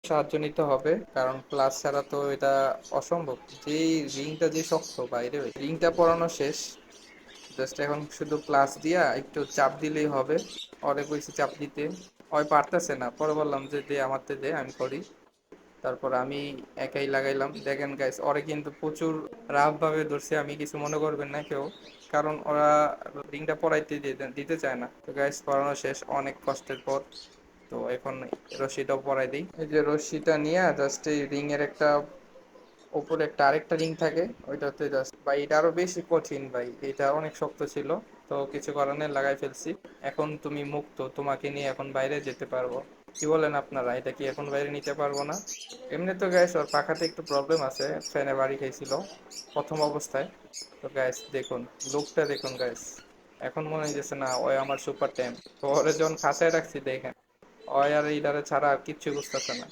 সাহায্য নিতে হবে, কারণ ক্লাস ছাড়া তো এটা অসম্ভব। যেই রিংটা যে শক্ত বাইরে, রিংটা পরানো শেষ। জাস্ট এখন শুধু ক্লাস দিয়া একটু চাপ দিলেই হবে। অনেক বেশি চাপ দিতে ওই পারতেছে না, পরে বললাম যে দে আমারতে দে, আমি করি। তারপর আমি একাই লাগাইলাম। দেখেন গাইস, ওরে কিন্তু প্রচুর রাফ ভাবে ধরছে, আমি কিছু মনে করবেন না কেউ, কারণ ওরা রিংটা পরাইতে দিতে চায় না। তো গাইস পরানো শেষ অনেক কষ্টের পর। তো এখন রশিটাও পরাই দিই। এই যে রশিটা নিয়ে জাস্ট এই রিং এর একটা উপরে একটা আরেকটা রিং থাকে, ওইটাতে জাস্ট ভাই, এটা আরো বেশি কঠিন ভাই, এটা অনেক শক্ত ছিল। তো কিছু কারণে লাগাই ফেলছি। এখন তুমি মুক্ত, তোমাকে নিয়ে এখন বাইরে যেতে পারবো। কি বলেন আপনারা, এটা কি এখন বাইরে নিতে পারবো না? এমনি তো গ্যাস ওর পাখাতে একটু প্রবলেম আছে, ফ্যানে বাড়ি খাইছিল প্রথম অবস্থায়। তো গ্যাস দেখুন, লুকটা দেখুন গ্যাস, এখন মনে হইতেছে না ওই আমার সুপার ট্যাম্প। তো ওরে যখন খাঁচায় রাখছি দেখেন, ওই আর এইটারে ছাড়া আর কিচ্ছু বুঝতেছে না।